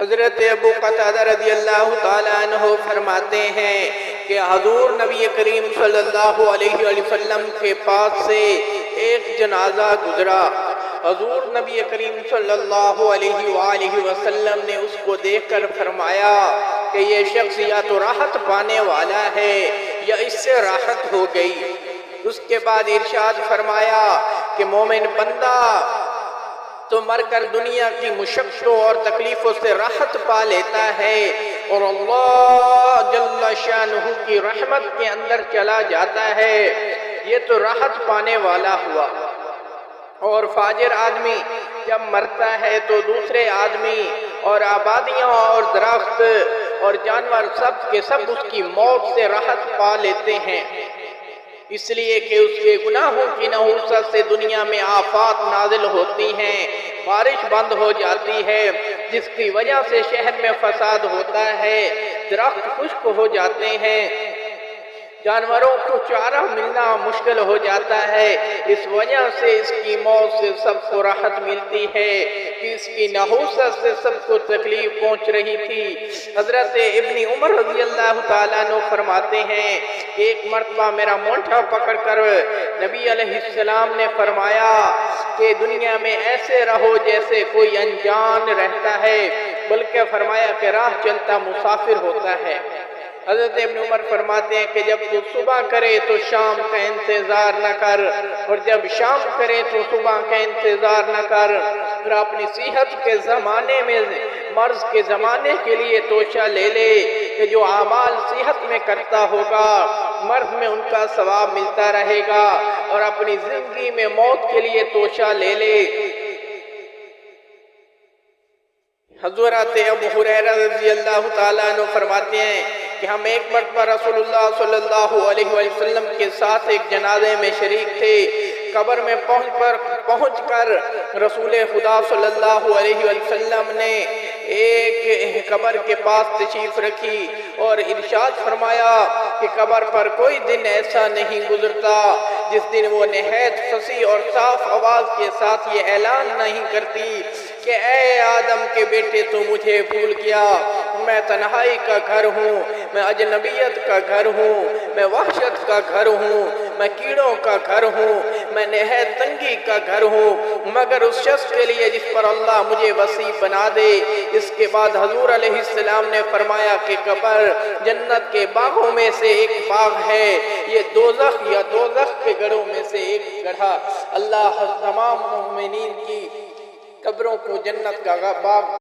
حضرت ابو قتادہ رضی اللہ تعالیٰ عنہ فرماتے ہیں کہ حضور نبی کریم صلی اللہ علیہ وسلم کے پاس سے ایک جنازہ گزرا۔ حضور نبی کریم صلی اللہ علیہ وآلہ وسلم نے اس کو دیکھ کر فرمایا کہ یہ شخص یا تو راحت پانے والا ہے یا اس سے راحت ہو گئی۔ اس کے بعد ارشاد فرمایا کہ مومن بندہ تو مر کر دنیا کی مشقتوں اور تکلیفوں سے راحت پا لیتا ہے اور اللہ جل شانہ کی رحمت کے اندر چلا جاتا ہے، یہ تو راحت پانے والا ہوا۔ اور فاجر آدمی جب مرتا ہے تو دوسرے آدمی اور آبادیاں اور درخت اور جانور سب کے سب اس کی موت سے راحت پا لیتے ہیں، اس لیے کہ اس کے گناہوں کی نحوست سے دنیا میں آفات نازل ہوتی ہیں، بارش بند ہو جاتی ہے جس کی وجہ سے شہر میں فساد ہوتا ہے، درخت خشک ہو جاتے ہیں، جانوروں کو چارہ ملنا مشکل ہو جاتا ہے، اس وجہ سے اس کی موت سے سب کو راحت ملتی ہے کہ اس کی نحوست سے سب کو تکلیف پہنچ رہی تھی۔ حضرت ابن عمر رضی اللہ تعالیٰ عنہ فرماتے ہیں کہ ایک مرتبہ میرا مونٹھا پکڑ کر نبی علیہ السلام نے فرمایا کہ دنیا میں ایسے رہو جیسے کوئی انجان رہتا ہے، بلکہ فرمایا کہ راہ چلتا مسافر ہوتا ہے۔ حضرت ابن عمر فرماتے ہیں کہ جب تو صبح کرے تو شام کا انتظار نہ کر، اور جب شام کرے تو صبح کا انتظار نہ کر، پھر اپنی صحت کے زمانے میں مرض کے زمانے کے لیے توشہ لے لے کہ جو اعمال صحت میں کرتا ہوگا مرض میں ان کا ثواب ملتا رہے گا، اور اپنی زندگی میں موت کے لیے توشہ لے لے۔ حضرت ابو ہریرہ رضی اللہ تعالیٰ عنہ فرماتے ہیں کہ ہم ایک مرتبہ رسول اللہ صلی اللہ علیہ وسلم کے ساتھ ایک جنازے میں شریک تھے۔ قبر میں پہنچ کر رسول خدا صلی اللہ علیہ وسلم نے ایک قبر کے پاس تشریف رکھی اور ارشاد فرمایا کہ قبر پر کوئی دن ایسا نہیں گزرتا جس دن وہ نہایت فصیح اور صاف آواز کے ساتھ یہ اعلان نہیں کرتی کہ اے آدم کے بیٹے تو مجھے بھول گیا، میں تنہائی کا گھر ہوں، میں اجنبیت کا گھر ہوں، میں وحشت کا گھر ہوں، میں کیڑوں کا گھر ہوں، میں نہایت تنگی کا گھر ہوں، مگر اس شخص کے لیے جس پر اللہ مجھے وسیع بنا دے۔ اس کے بعد حضور علیہ السلام نے فرمایا کہ قبر جنت کے باغوں میں سے ایک باغ ہے، یہ دوزخ یا دوزخ کے گڑھوں میں سے ایک گڑھا۔ اللہ تمام مومنین کی قبروں کو جنت کا باغ